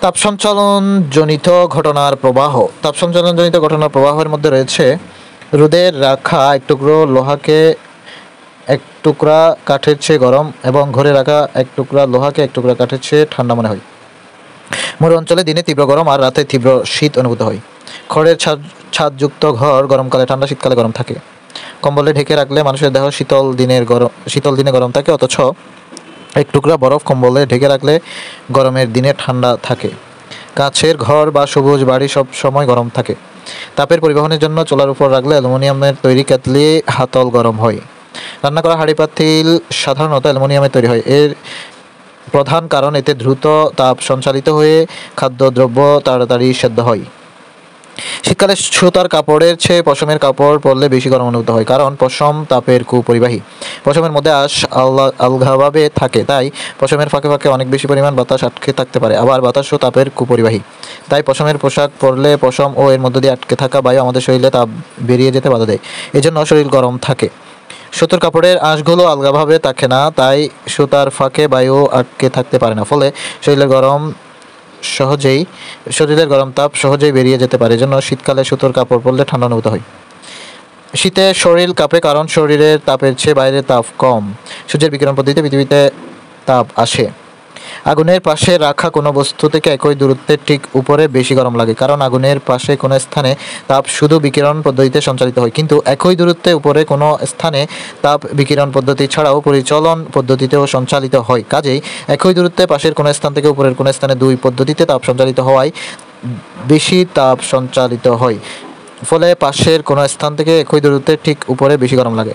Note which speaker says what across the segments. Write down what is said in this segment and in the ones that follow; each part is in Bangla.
Speaker 1: তাপ সঞ্চালন জনিত ঘটনার প্রবাহ। তাপ সঞ্চালন জনিত ঘটনার প্রবাহের মধ্যে রয়েছে রোদের রাখা এক টুকরো লোহাকে এক টুকরা কাঠের চেয়ে গরম এবং ঘরে রাখা এক টুকরা লোহাকে এক টুকরা কাঠের চেয়ে ঠান্ডা মনে হয়। মরু অঞ্চলে দিনে তীব্র গরম আর রাতে তীব্র শীত অনুভূত হয়। খড়ের ছাদযুক্ত ঘর গরমকালে ঠান্ডা, শীতকালে গরম থাকে। কম্বলে ঢেকে রাখলে মানুষের দেহ শীতল দিনে গরম থাকে, অথচ এক টুকরা বরফ কম্বলে ঢেকে রাখলে গরমের দিনে ঠান্ডা থাকে। কাছের ঘর বা সবুজ বাড়ি সব সময় গরম থাকে। তাপের পরিবহনের জন্য চুলার উপর রাখলে অ্যালুমিনিয়ামের তৈরি কেতলি হাতল গরম হয়। রান্না করা হাঁড়ি পাতিল সাধারণত অ্যালুমিনিয়ামের তৈরি হয়। এর প্রধান কারণ এতে দ্রুত তাপ সঞ্চালিত হয়ে খাদ্যদ্রব্য তাড়াতাড়ি সেদ্ধ হয়। শীতকালে সুতার কাপড়ের চেয়ে পশমের কাপড় পরলে বেশি গরম অনুভূত হয়, কারণ পশম তাপের কুপরিবাহী। পশমের মধ্যে আঁশ আলগাভাবে থাকে, তাই পশমের ফাঁকে ফাঁকে অনেক বেশি পরিমাণ বাতাস আটকে থাকতে পারে। আবার বাতাসও তাপের কুপরিবাহী, তাই পশমের পোশাক পরলে পশম ও এর মধ্যে দিয়ে আটকে থাকা বায়ু আমাদের শরীরে তাপ বেরিয়ে যেতে বাধা দেয়, এজন্য শরীর গরম থাকে। সুতোর কাপড়ের আঁশগুলো আলগাভাবে থাকে না, তাই সুতার ফাঁকে বায়ু আটকে থাকতে পারে না, ফলে শরীরের গরম তাপ সহজেই বেরিয়ে যেতে পারে। এজন্য শীতকালে সুতোর কাপড় পরলে ঠান্ডা অনুভূত হয়। শীতে শরীর কাঁপে, কারণ শরীরের তাপের চেয়ে বাইরের তাপ কম। সূর্যের বিকিরণ পদ্ধতিতে পৃথিবীতে তাপ আসে। আগুনের পাশে রাখা কোনো বস্তু থেকে একই দূরত্বের ঠিক উপরে বেশি গরম লাগে, কারণ আগুনের পাশে কোনো স্থানে তাপ শুধু বিকিরণ পদ্ধতিতে সঞ্চালিত হয়, কিন্তু একই দূরত্বে উপরে কোনো স্থানে তাপ বিকিরণ পদ্ধতি ছাড়াও পরিচলন পদ্ধতিতেও সঞ্চালিত হয়। কাজেই একই দূরত্বে পাশের কোনো স্থান থেকে উপরের কোনো স্থানে দুই পদ্ধতিতে তাপ সঞ্চালিত হওয়ায় বেশি তাপ সঞ্চালিত হয়, ফলে পাশের কোনো স্থান থেকে একই দূরত্বের ঠিক উপরে বেশি গরম লাগে।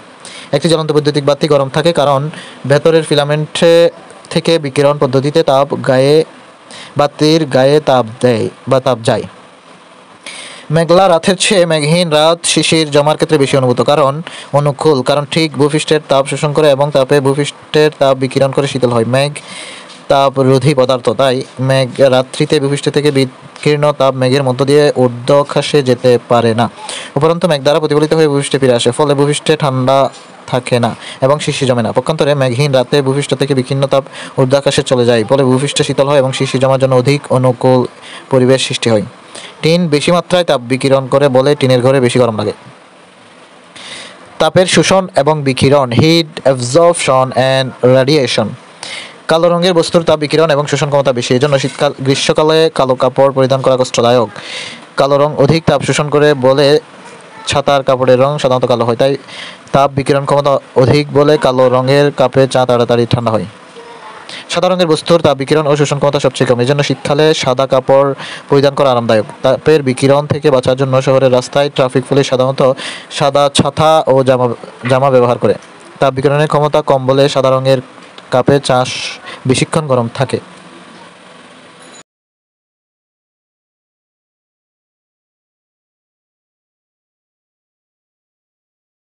Speaker 1: একটি জ্বলন্ত বৈদ্যুতিক বাতি গরম থাকে, কারণ ভেতরের ফিলামেন্টে থেকে বিকিরণ পদ্ধতিতে বাতির গায়ে তাপ দেয় বা তাপ যায়। মেঘলা রাতের চেয়ে মেঘহীন রাত শিশির জমার ক্ষেত্রে বেশি অনুকূল, কারণ ঠিক ভূপৃষ্ঠের তাপ শোষণ করে এবং তাপে ভূপৃষ্ঠের তাপ বিকিরণ করে শীতল হয়। মেঘ তাপরোধী পদার্থ, তাই মেঘ রাত্রিতে ভূপৃষ্ঠ থেকে বিকীর্ণ তাপ মেঘের মধ্য দিয়ে ঊর্ধ্বাকাশে যেতে পারে না। উপরন্তু মেঘ দ্বারা প্রতিফলিত হয়ে ভূপৃষ্ঠে ফিরে আসে, ফলে ভূপৃষ্ঠে ঠান্ডা থাকে না এবং শিশির জমে না। পক্ষান্তরে মেঘহীন রাতে ভূপৃষ্ঠ থেকে বিকীর্ণ তাপ ঊর্ধ্বাকাশে চলে যায়, ফলে ভূপৃষ্ঠ শীতল হয় এবং শিশির জমার জন্য অধিক অনুকূল পরিবেশ সৃষ্টি হয়। টিন বেশি মাত্রায় তাপ বিকিরণ করে বলে টিনের ঘরে বেশি গরম লাগে। তাপের শোষণ এবং বিকিরণ, হিট অ্যাবজর্পশন অ্যান্ড রেডিয়েশন। কালো রঙের বস্তুর তাপ বিকিরণ এবং শোষণ ক্ষমতা বেশি, এজন্য গ্রীষ্মকালে কালো কাপড় পরিধান করা কষ্টদায়ক। কালো রং অধিক তাপ শোষণ করে বলে ছাতার কাপড়ের রং সাধারণত কালো হয়, তাই তাপ বিকিরণ ক্ষমতা অধিক বলে কালো রঙের কাপড়ে চা তাড়াতাড়ি ঠান্ডা হয়। সাদা রঙের বস্তুর তাপ বিকিরণ ও শোষণ ক্ষমতা সবচেয়ে কম, এজন্য শীতকালে সাদা কাপড় পরিধান করা আরামদায়ক। তাপের বিকিরণ থেকে বাঁচার জন্য শহরের রাস্তায় ট্রাফিক পুলিশ সাধারণত সাদা ছাতা ও জামা ব্যবহার করে। তাপ বিকিরণের ক্ষমতা কম বলে সাদা রঙের কাপে চা বেশিক্ষণ গরম থাকে।